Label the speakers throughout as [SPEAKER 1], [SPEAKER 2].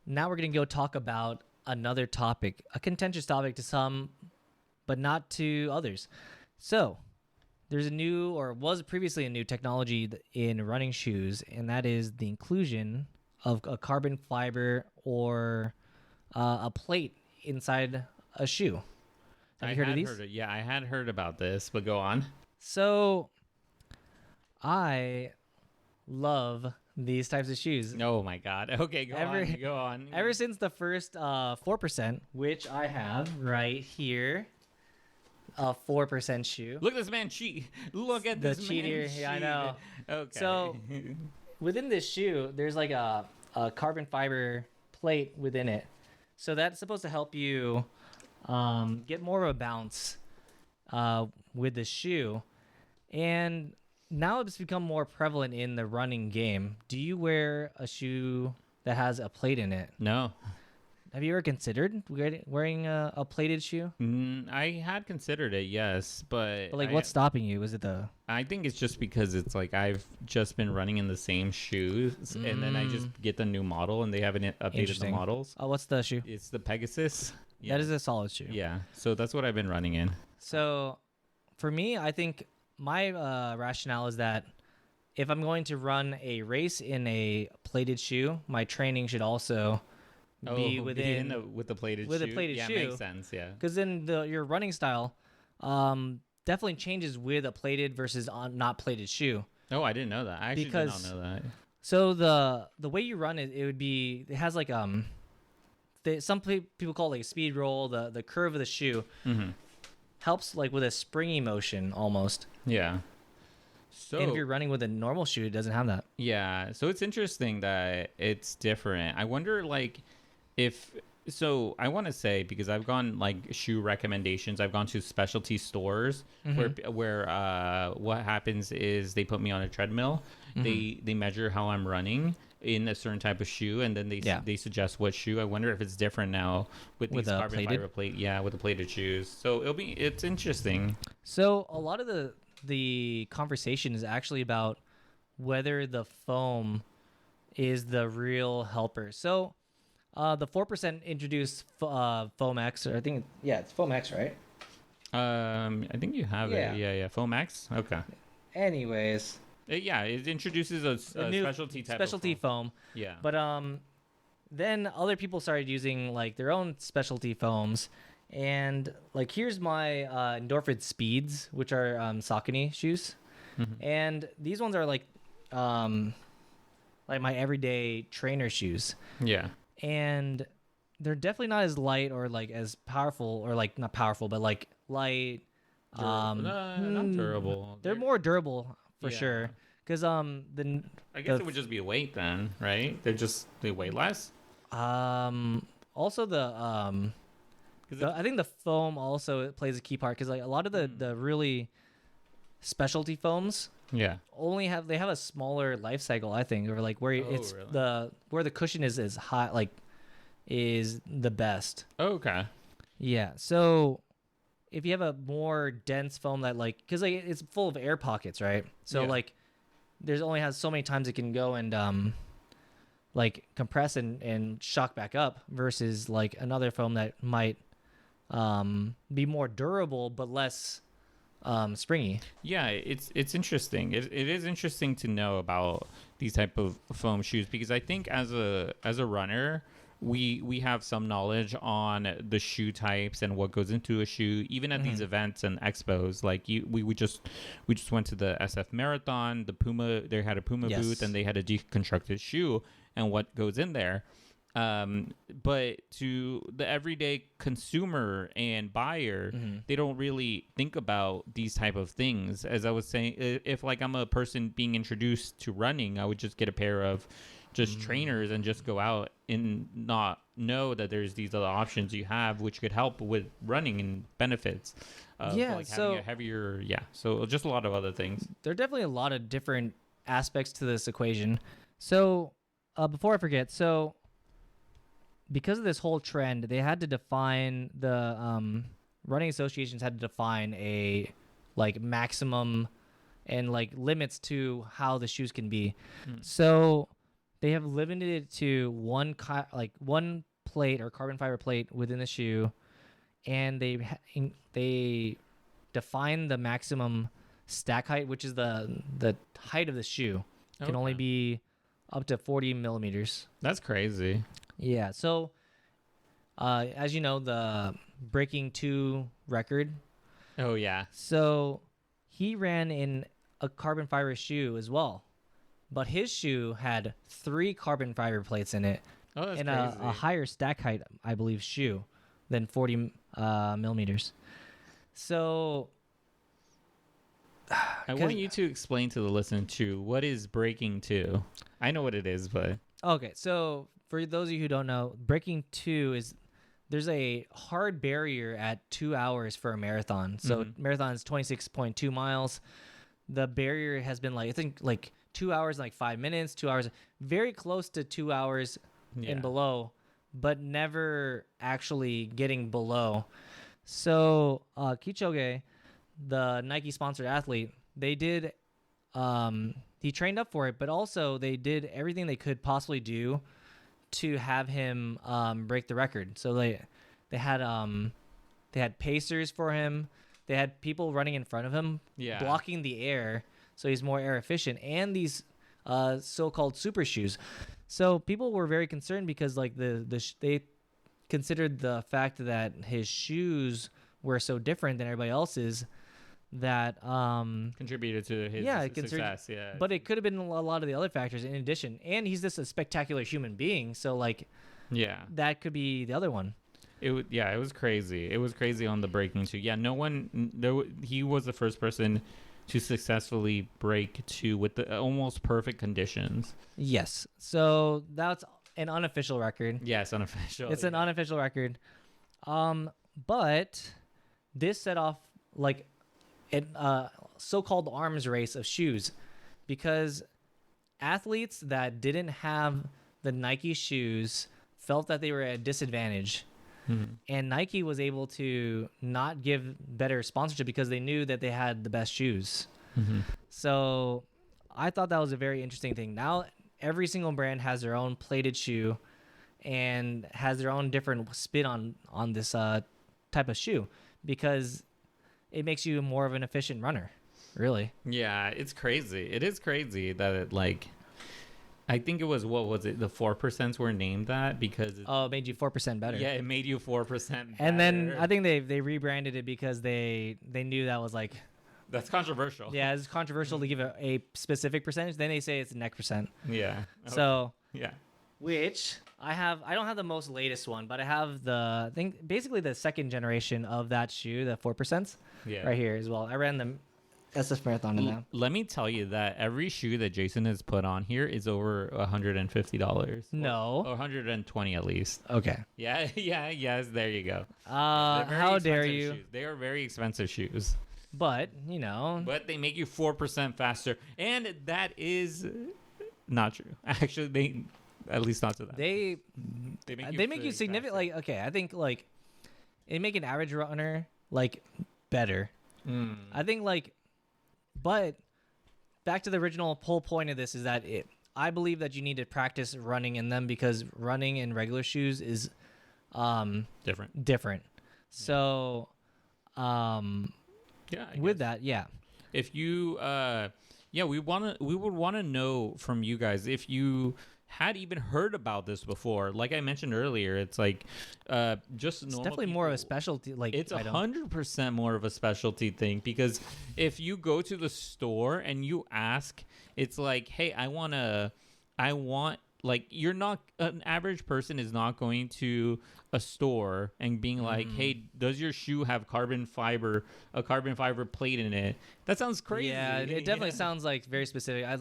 [SPEAKER 1] now we're going to go talk about another topic, a contentious topic to some, but not to others. So, there's a new, or was previously a new technology in running shoes, and that is the inclusion of a carbon fiber or a plate inside a shoe. Have you heard of these?
[SPEAKER 2] Yeah, I had heard about this, but go on.
[SPEAKER 1] So, I love these types of shoes.
[SPEAKER 2] Oh my god. Okay, go on.
[SPEAKER 1] Ever since the first 4%, which I have right here, a 4% shoe.
[SPEAKER 2] Look at this man cheat. Look at this
[SPEAKER 1] cheat
[SPEAKER 2] man
[SPEAKER 1] here.
[SPEAKER 2] cheat.
[SPEAKER 1] Yeah, I know.
[SPEAKER 2] Okay.
[SPEAKER 1] So within this shoe, there's like a carbon fiber plate within it. So that's supposed to help you get more of a bounce with the shoe. And now it's become more prevalent in the running game. Do you wear a shoe that has a plate in it?
[SPEAKER 2] No.
[SPEAKER 1] Have you ever considered wearing a plated shoe?
[SPEAKER 2] I had considered it, yes, but
[SPEAKER 1] But like, what's stopping you? Was it the?
[SPEAKER 2] I think it's just because it's like I've just been running in the same shoes, and then I just get the new model, and they haven't updated the
[SPEAKER 1] Interesting.
[SPEAKER 2] models.
[SPEAKER 1] Oh, what's the shoe?
[SPEAKER 2] It's the Pegasus. Yeah.
[SPEAKER 1] That is a solid shoe.
[SPEAKER 2] Yeah, so that's what I've been running in.
[SPEAKER 1] So, for me, I think my rationale is that if I'm going to run a race in a plated shoe, my training should also be within
[SPEAKER 2] with the plated
[SPEAKER 1] with
[SPEAKER 2] shoe.
[SPEAKER 1] a plated
[SPEAKER 2] yeah,
[SPEAKER 1] shoe.
[SPEAKER 2] makes sense. Yeah.
[SPEAKER 1] Because then your running style definitely changes with a plated versus not plated shoe.
[SPEAKER 2] Oh, I didn't know that. I actually did not know that.
[SPEAKER 1] So the way you run it, it has like some people call it like a speed roll. The curve of the shoe helps like with a springy motion almost.
[SPEAKER 2] Yeah. So
[SPEAKER 1] And if you're running with a normal shoe, it doesn't have that.
[SPEAKER 2] yeah, so it's interesting that it's different. I wonder like if so I want to say, because I've gone like shoe recommendations, I've gone to specialty stores where what happens is they put me on a treadmill. They measure how I'm running in a certain type of shoe, and then they suggest what shoe. I wonder if it's different now with these carbon fiber plate. Yeah, with the plated shoes. So it's interesting.
[SPEAKER 1] So a lot of the conversation is actually about whether the foam is the real helper. So the 4% introduced Foam X, or I think it's Foam X, right?
[SPEAKER 2] I think you have it. Yeah. Foam X. Okay.
[SPEAKER 1] Anyways,
[SPEAKER 2] it introduces a
[SPEAKER 1] new
[SPEAKER 2] specialty type
[SPEAKER 1] specialty
[SPEAKER 2] of foam.
[SPEAKER 1] foam.
[SPEAKER 2] Yeah.
[SPEAKER 1] But then other people started using like their own specialty foams. And like here's my Endorphin Speeds, which are Saucony shoes, and these ones are like my everyday trainer shoes.
[SPEAKER 2] Yeah.
[SPEAKER 1] And they're definitely not as light or like as powerful, or like not powerful, but like light.
[SPEAKER 2] Not durable.
[SPEAKER 1] They're more durable for sure. Because
[SPEAKER 2] I guess it would just be a weight then, right? They weigh less.
[SPEAKER 1] also I think the foam also plays a key part, because like a lot of the really specialty foams they have a smaller life cycle, I think, or like where it's really? Where the cushion is high, like is the best.
[SPEAKER 2] Okay.
[SPEAKER 1] Yeah. So if you have a more dense foam that like, because like it's full of air pockets, right? So like there's only has so many times it can go and like compress and shock back up, versus like another foam that might be more durable but less springy.
[SPEAKER 2] Yeah, it's interesting. It is interesting to know about these type of foam shoes, because I think as a runner, we have some knowledge on the shoe types and what goes into a shoe, even at these events and expos. Like we just went to the SF Marathon, the Puma. They had a Puma booth, and they had a deconstructed shoe and what goes in there. But to the everyday consumer and buyer, they don't really think about these type of things. As I was saying, if like I'm a person being introduced to running, I would just get a pair of just trainers and just go out and not know that there's these other options you have, which could help with running and benefits. Like having a heavier, so just a lot of other things.
[SPEAKER 1] There are definitely a lot of different aspects to this equation. So before I forget, because of this whole trend, they had to define the running associations had to define a like maximum and like limits to how the shoes can be. So they have limited it to one plate or carbon fiber plate within the shoe, and they define the maximum stack height, which is the height of the shoe, can only
[SPEAKER 2] Okay.
[SPEAKER 1] be up to 40 millimeters.
[SPEAKER 2] That's crazy.
[SPEAKER 1] Yeah. So, as you know, the Breaking 2 record.
[SPEAKER 2] Oh yeah.
[SPEAKER 1] So he ran in a carbon fiber shoe as well, but his shoe had 3 carbon fiber plates in it
[SPEAKER 2] Oh, that's
[SPEAKER 1] and
[SPEAKER 2] crazy.
[SPEAKER 1] a higher stack height, I believe, shoe than 40 millimeters. So
[SPEAKER 2] I want you to explain to the listener too, what is breaking two? I know what it is, but
[SPEAKER 1] okay, so for those of you who don't know, Breaking 2 is there's a hard barrier at 2 hours for a marathon. So marathon is 26.2 miles. The barrier has been I think 2 hours and 5 minutes, 2 hours, very close to 2 hours
[SPEAKER 2] yeah.
[SPEAKER 1] and below, but never actually getting below. So Kipchoge, the Nike sponsored athlete, they did he trained up for it, but also they did everything they could possibly do to have him break the record. So they had pacers for him. They had people running in front of him,
[SPEAKER 2] Yeah.
[SPEAKER 1] blocking the air, so he's more air efficient. And these so-called super shoes. So people were very concerned because they considered the fact that his shoes were so different than everybody else's that
[SPEAKER 2] Contributed to his
[SPEAKER 1] Yeah, it
[SPEAKER 2] success. Yeah.
[SPEAKER 1] but it could have been a lot of the other factors in addition. And he's just a spectacular human being, so
[SPEAKER 2] yeah.
[SPEAKER 1] that could be the other one.
[SPEAKER 2] It was crazy. It was crazy on the breaking two. Yeah, he was the first person to successfully break two with the almost perfect conditions.
[SPEAKER 1] Yes. So that's an unofficial record.
[SPEAKER 2] Yes, unofficial.
[SPEAKER 1] It's an unofficial record. But this set off a so-called arms race of shoes because athletes that didn't have the Nike shoes felt that they were at a disadvantage. And Nike was able to not give better sponsorship because they knew that they had the best shoes. So I thought that was a very interesting thing. Now every single brand has their own plated shoe and has their own different spin on this type of shoe because it makes you more of an efficient runner, really.
[SPEAKER 2] Yeah, it's crazy. It is crazy that it I think it was, what was it? The 4% were named that because
[SPEAKER 1] It made you 4% better.
[SPEAKER 2] yeah, it made you 4% better.
[SPEAKER 1] And then I think they rebranded it because they knew that was
[SPEAKER 2] that's controversial.
[SPEAKER 1] yeah, it's controversial to give a specific percentage. Then they say it's neck percent.
[SPEAKER 2] Yeah.
[SPEAKER 1] So
[SPEAKER 2] yeah.
[SPEAKER 1] which I don't have the most latest one, but I have basically the second generation of that shoe, the 4%,
[SPEAKER 2] Yeah.
[SPEAKER 1] right here as well. I ran the SF Marathon in that.
[SPEAKER 2] Let me tell you that every shoe that Jason has put on here is over $150.
[SPEAKER 1] No.
[SPEAKER 2] Or 120 at least.
[SPEAKER 1] Okay.
[SPEAKER 2] Yeah, yes, there you go.
[SPEAKER 1] How
[SPEAKER 2] They're very
[SPEAKER 1] dare
[SPEAKER 2] expensive
[SPEAKER 1] you?
[SPEAKER 2] shoes. They are very expensive shoes.
[SPEAKER 1] But,
[SPEAKER 2] But they make you 4% faster. And that is not true. Actually, they at least not to that.
[SPEAKER 1] they
[SPEAKER 2] make
[SPEAKER 1] make you significant.
[SPEAKER 2] faster.
[SPEAKER 1] Okay, I think it make an average runner better. I think but back to the original whole point of this is that I believe that you need to practice running in them because running in regular shoes is
[SPEAKER 2] different.
[SPEAKER 1] So
[SPEAKER 2] Yeah. I
[SPEAKER 1] with
[SPEAKER 2] guess.
[SPEAKER 1] that, yeah.
[SPEAKER 2] If you we would want to know from you guys if you had even heard about this before. Like I mentioned earlier, it's just
[SPEAKER 1] It's
[SPEAKER 2] normal
[SPEAKER 1] definitely more of a
[SPEAKER 2] people-
[SPEAKER 1] specialty.
[SPEAKER 2] It's
[SPEAKER 1] item.
[SPEAKER 2] 100% more of a specialty thing because if you go to the store and you ask, it's hey, I want you're not an average person is not going to a store and being hey, does your shoe have a carbon fiber plate in it? That sounds crazy.
[SPEAKER 1] Yeah, it definitely sounds very specific. I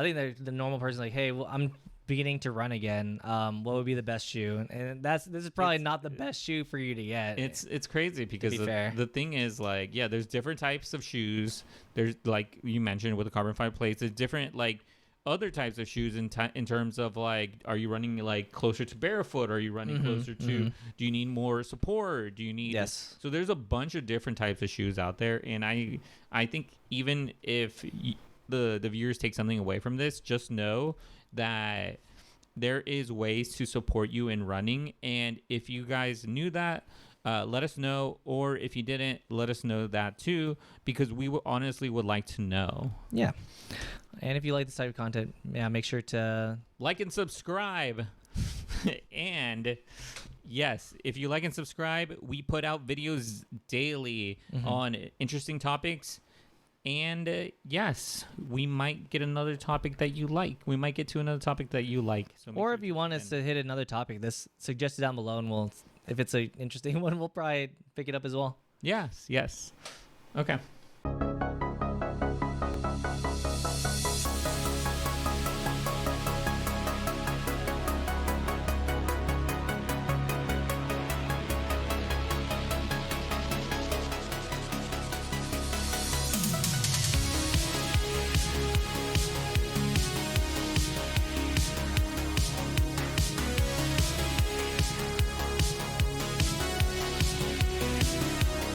[SPEAKER 1] think the normal person hey, well, I'm beginning to run again. What would be the best shoe? And this is probably not the best shoe for you to get.
[SPEAKER 2] It's crazy because
[SPEAKER 1] be fair.
[SPEAKER 2] the thing is there's different types of shoes. There's you mentioned with the carbon fiber plates, there's different other types of shoes in terms of are you running closer to barefoot? Are you running closer to? Do you need more support? Do you need?
[SPEAKER 1] Yes.
[SPEAKER 2] So there's a bunch of different types of shoes out there, and I think even if the viewers take something away from this, just know that there is ways to support you in running. And if you guys knew that, let us know. Or if you didn't, let us know that too, because we honestly would like to know.
[SPEAKER 1] Yeah. And if you like this type of content, yeah, make sure to
[SPEAKER 2] like and subscribe. And yes, if you like and subscribe, we put out videos daily on interesting topics. And yes, we might get another topic that you like. We might get to another topic that you like. So
[SPEAKER 1] or if you want us to hit another topic, this suggest it down below, and we'll, if it's an interesting one, we'll probably pick it up as well.
[SPEAKER 2] Yes. Okay.